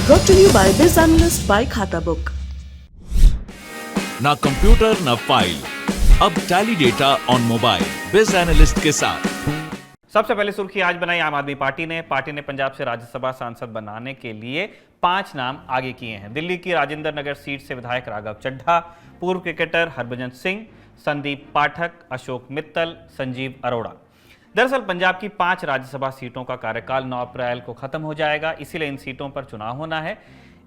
Brought to you by Biz Analyst by खाता book. ना computer ना फाइल, अब टैली डेटा ऑन मोबाइल बिज एनालिस्ट के साथ। सबसे पहले सुर्खी आज बनाई आम आदमी पार्टी ने पंजाब से राज्यसभा सांसद बनाने के लिए 5 नाम आगे किए हैं। दिल्ली की राजेंद्र नगर सीट से विधायक राघव चड्ढा, पूर्व क्रिकेटर हरभजन सिंह, संदीप पाठक, अशोक मित्तल, संजीव अरोड़ा। दरअसल पंजाब की 5 राज्यसभा सीटों का कार्यकाल 9 अप्रैल को खत्म हो जाएगा, इसीलिए इन सीटों पर चुनाव होना है।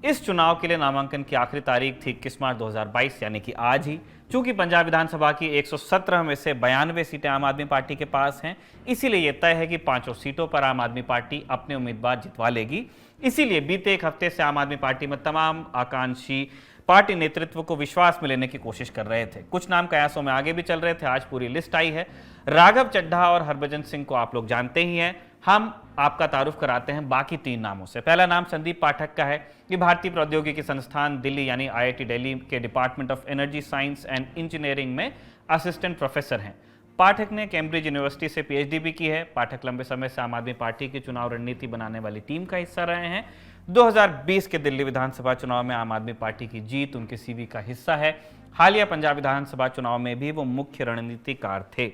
इस चुनाव के लिए नामांकन की आखिरी तारीख थी 21 मार्च 2022 यानी कि आज ही। चूंकि पंजाब विधानसभा की 117 में से 92 सीटें आम आदमी पार्टी के पास हैं, इसीलिए यह तय है कि 5 सीटों पर आम आदमी पार्टी अपने उम्मीदवार जितवा लेगी। इसीलिए बीते एक हफ्ते से आम आदमी पार्टी में तमाम आकांक्षी पार्टी नेतृत्व को विश्वास में लेने की कोशिश कर रहे थे। कुछ नाम कयासों में आगे भी चल रहे थे। आज पूरी लिस्ट आई है। राघव चड्ढा और हरभजन सिंह को आप लोग जानते ही हैं। हम आपका तारुफ कराते हैं बाकी 3 नामों से। पहला नाम संदीप पाठक का है। ये भारतीय प्रौद्योगिकी संस्थान दिल्ली यानी IIT दिल्ली के department of energy science and engineering में असिस्टेंट प्रोफेसर हैं। पाठक ने कैम्ब्रिज यूनिवर्सिटी से PhD भी की है। पाठक लंबे समय से आम आदमी पार्टी की चुनाव रणनीति बनाने वाली टीम का हिस्सा रहे हैं। 2020 के दिल्ली विधानसभा चुनाव में आम आदमी पार्टी की जीत उनके CV का हिस्सा है। हालिया पंजाब विधानसभा चुनाव में भी वो मुख्य रणनीतिकार थे।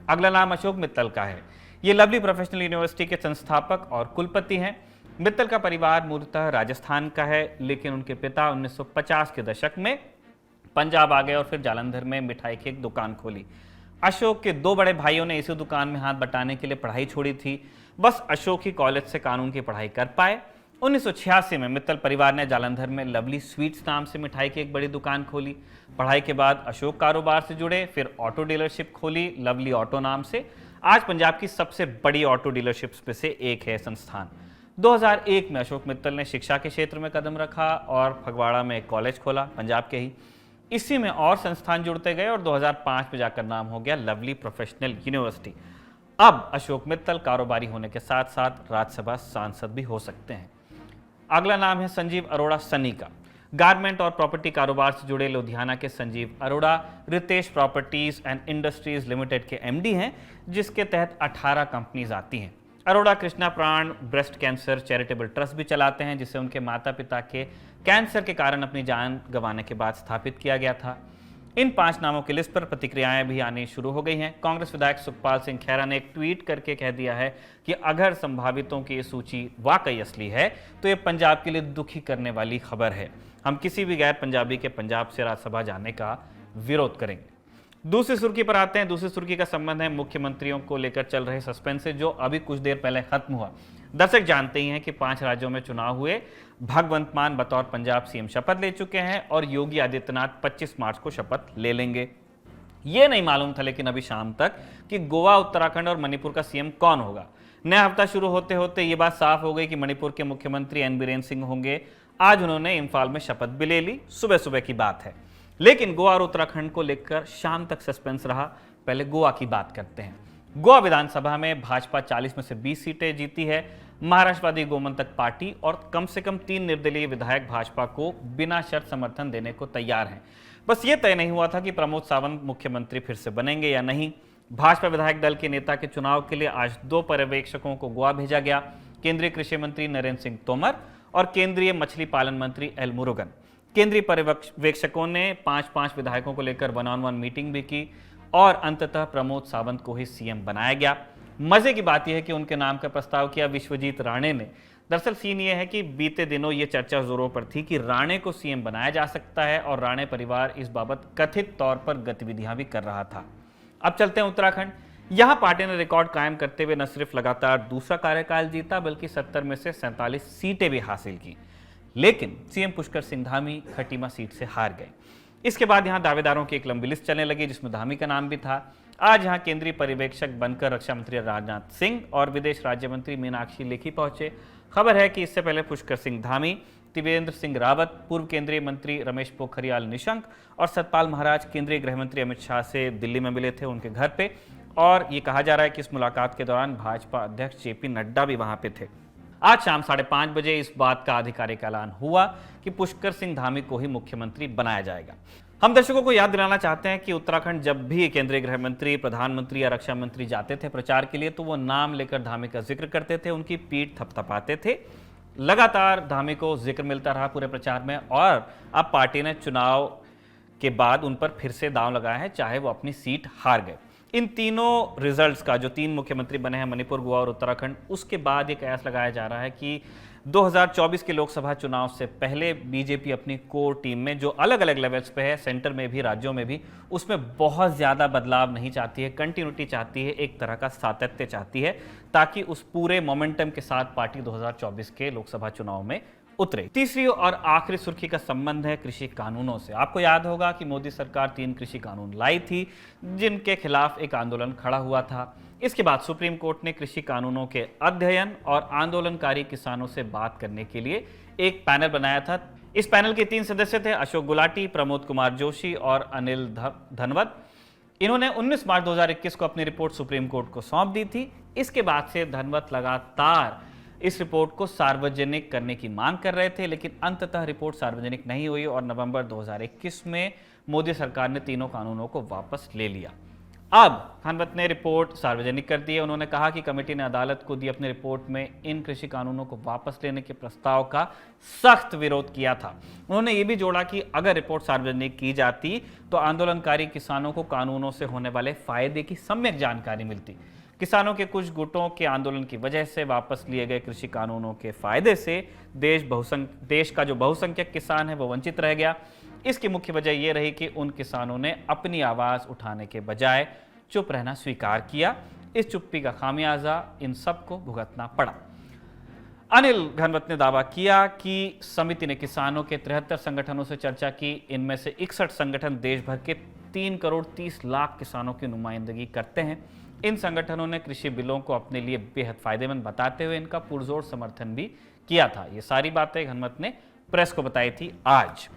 अगला नाम अशोक मित्तल का है। ये लवली प्रोफेशनल यूनिवर्सिटी के संस्थापक और कुलपति हैं। मित्तल का परिवार मूलतः राजस्थान का है, लेकिन उनके पिता 1950 के दशक में पंजाब आ गए और फिर जालंधर में मिठाई की एक दुकान खोली। अशोक के 2 बड़े भाइयों ने इसी दुकान में हाथ बटाने के लिए पढ़ाई छोड़ी थी। बस अशोक ही कॉलेज से कानून की पढ़ाई कर पाए। 1986 में मित्तल परिवार ने जालंधर में लवली स्वीट्स नाम से मिठाई की एक बड़ी दुकान खोली। पढ़ाई के बाद अशोक कारोबार से जुड़े, फिर ऑटो डीलरशिप खोली लवली ऑटो नाम से। आज पंजाब की सबसे बड़ी ऑटो डीलरशिप्स में से एक है संस्थान। 2001 में अशोक मित्तल ने शिक्षा के क्षेत्र में कदम रखा और फगवाड़ा में एक कॉलेज खोला, पंजाब के ही। इसी में और संस्थान जुड़ते गए और 2005 में जाकर नाम हो गया लवली प्रोफेशनल यूनिवर्सिटी। अब अशोक मित्तल कारोबारी होने के साथ साथ राज्यसभा सांसद भी हो सकते हैं। अगला नाम है संजीव अरोड़ा सनी का। गारमेंट और प्रॉपर्टी कारोबार से जुड़े लुधियाना के Sanjeev Arora Ritesh properties and industries limited के MD हैं, जिसके तहत 18 कंपनीज आती हैं। अरोड़ा कृष्णा प्राण ब्रेस्ट कैंसर चैरिटेबल ट्रस्ट भी चलाते हैं, जिसे उनके माता पिता के कैंसर के कारण अपनी जान गंवाने के बाद स्थापित किया गया था। इन 5 नामों की लिस्ट पर प्रतिक्रियाएं भी आनी शुरू हो गई हैं। कांग्रेस विधायक सुखपाल सिंह खैरा ने एक ट्वीट करके कह दिया है कि अगर संभावितों की ये सूची वाकई असली है तो ये पंजाब के लिए दुखी करने वाली खबर है। हम किसी भी गैर पंजाबी के पंजाब से राज्यसभा जाने का विरोध करेंगे। दूसरी सुर्खी पर आते हैं। दूसरी सुर्खी का संबंध है मुख्यमंत्रियों को लेकर चल रहे सस्पेंस से, जो अभी कुछ देर पहले खत्म हुआ। दर्शक जानते ही हैं कि 5 राज्यों में चुनाव हुए। भगवंत मान बतौर पंजाब CM शपथ ले चुके हैं और योगी आदित्यनाथ 25 मार्च को शपथ ले लेंगे। यह नहीं मालूम था लेकिन अभी शाम तक कि गोवा, उत्तराखंड और मणिपुर का CM कौन होगा। नया हफ्ता शुरू होते होते ये बात साफ हो गई कि मणिपुर के मुख्यमंत्री N बीरेन सिंह होंगे। आज उन्होंने इम्फाल में शपथ भी ले ली, सुबह सुबह की बात है। लेकिन गोवा और उत्तराखंड को लेकर शाम तक सस्पेंस रहा। पहले गोवा की बात करते हैं। गोवा विधानसभा में भाजपा 40 में से 20 सीटें जीती है। महाराष्ट्रवादी गोमंतक पार्टी और कम से कम 3 निर्दलीय विधायक भाजपा को बिना शर्त समर्थन देने को तैयार हैं। बस ये तय नहीं हुआ था कि प्रमोद सावंत मुख्यमंत्री फिर से बनेंगे या नहीं। भाजपा विधायक दल के नेता के चुनाव के लिए आज 2 पर्यवेक्षकों को गोवा भेजा गया, केंद्रीय कृषि मंत्री नरेंद्र सिंह तोमर और केंद्रीय मछली पालन मंत्री L मुरुगन। केंद्रीय पर्यवेक्षकों ने 5-5 विधायकों को लेकर 1-on-1 मीटिंग भी की और अंततः प्रमोद सावंत को ही CM बनाया गया। मजे की बात यह है कि उनके नाम का प्रस्ताव किया विश्वजीत राणे ने। दरअसल सीन ये है कि बीते दिनों ये चर्चा जोरों पर थी कि राणे को CM बनाया जा सकता है और राणे परिवार इस बाबत कथित तौर पर गतिविधियां भी कर रहा था। अब चलते हैं उत्तराखंड। यहां पार्टी ने रिकॉर्ड कायम करते हुए न सिर्फ लगातार दूसरा कार्यकाल जीता, बल्कि 70 में से 47 सीटें भी हासिल की। लेकिन CM पुष्कर सिंह धामी खटीमा सीट से हार गए। इसके बाद यहां दावेदारों की एक लंबी लिस्ट चलने लगी, जिसमें धामी का नाम भी था। आज यहां केंद्रीय पर्यवेक्षक बनकर रक्षा मंत्री राजनाथ सिंह और विदेश राज्य मंत्री मीनाक्षी लेखी पहुंचे। खबर है कि इससे पहले पुष्कर सिंह धामी, त्रिवेंद्र सिंह रावत, पूर्व केंद्रीय मंत्री रमेश पोखरियाल निशंक और सतपाल महाराज केंद्रीय गृह मंत्री अमित शाह से दिल्ली में मिले थे उनके घर पे। और ये कहा जा रहा है कि इस मुलाकात के दौरान भाजपा अध्यक्ष JP नड्डा भी वहां पे थे। आज शाम 5:30 बजे इस बात का आधिकारिक ऐलान हुआ कि पुष्कर सिंह धामी को ही मुख्यमंत्री बनाया जाएगा। हम दर्शकों को याद दिलाना चाहते हैं कि उत्तराखंड जब भी केंद्रीय गृह मंत्री, प्रधानमंत्री या रक्षा मंत्री जाते थे प्रचार के लिए, तो वो नाम लेकर धामी का जिक्र करते थे, उनकी पीठ थपथपाते थे। लगातार धामी को जिक्र मिलता रहा पूरे प्रचार में और अब पार्टी ने चुनाव के बाद उन पर फिर से दांव लगाया है, चाहे वो अपनी सीट हार गए। इन तीनों रिजल्ट्स का, जो 3 मुख्यमंत्री बने हैं मणिपुर, गोवा और उत्तराखंड, उसके बाद ये कयास लगाया जा रहा है कि 2024 के लोकसभा चुनाव से पहले बीजेपी अपनी कोर टीम में, जो अलग अलग लेवल्स पे है, सेंटर में भी, राज्यों में भी, उसमें बहुत ज़्यादा बदलाव नहीं चाहती है, कंटिन्यूटी चाहती है, एक तरह का सातत्य चाहती है, ताकि उस पूरे मोमेंटम के साथ पार्टी 2024 के लोकसभा चुनाव में उतरे। तीसरी और आखिरी सुर्खी का संबंध है कृषि कानूनों से। आपको याद होगा कि मोदी सरकार 3 कृषि कानून लाई थी, जिनके खिलाफ एक आंदोलन खड़ा हुआ था। इसके बाद सुप्रीम कोर्ट ने कृषि कानूनों के अध्ययन और आंदोलनकारी किसानों से बात करने के लिए एक पैनल बनाया था। इस पैनल के 3 सदस्य थे, अशोक गुलाटी, प्रमोद कुमार जोशी और अनिल धनवत। इन्होंने 19 मार्च 2021 को अपनी रिपोर्ट सुप्रीम कोर्ट को सौंप दी थी। इसके बाद से धनवत लगातार इस रिपोर्ट को सार्वजनिक करने की मांग कर रहे थे, लेकिन अंततः रिपोर्ट सार्वजनिक नहीं हुई और नवंबर 2021 में मोदी सरकार ने तीनों कानूनों को वापस ले लिया। अब धनवत ने रिपोर्ट सार्वजनिक कर दी है। उन्होंने कहा कि कमेटी ने अदालत को दी अपनी रिपोर्ट में इन कृषि कानूनों को वापस लेने के प्रस्ताव का सख्त विरोध किया था। उन्होंने ये भी जोड़ा कि अगर रिपोर्ट सार्वजनिक की जाती तो आंदोलनकारी किसानों को कानूनों से होने वाले फायदे की सम्यक जानकारी मिलती। किसानों के कुछ गुटों के आंदोलन की वजह से वापस लिए गए कृषि कानूनों के फायदे से देश का जो बहुसंख्यक किसान है वो वंचित रह गया। इसकी मुख्य वजह यह रही कि उन किसानों ने अपनी आवाज उठाने के बजाय चुप रहना स्वीकार किया। इस चुप्पी का खामियाजा इन सबको भुगतना पड़ा। अनिल घनवत ने दावा किया कि समिति ने किसानों के 73 संगठनों से चर्चा की। इनमें से 61 संगठन देश भर के 3 करोड़ 30 लाख किसानों की नुमाइंदगी करते हैं। इन संगठनों ने कृषि बिलों को अपने लिए बेहद फायदेमंद बताते हुए इनका पुरजोर समर्थन भी किया था। ये सारी बातें घनवत ने प्रेस को बताई थी आज।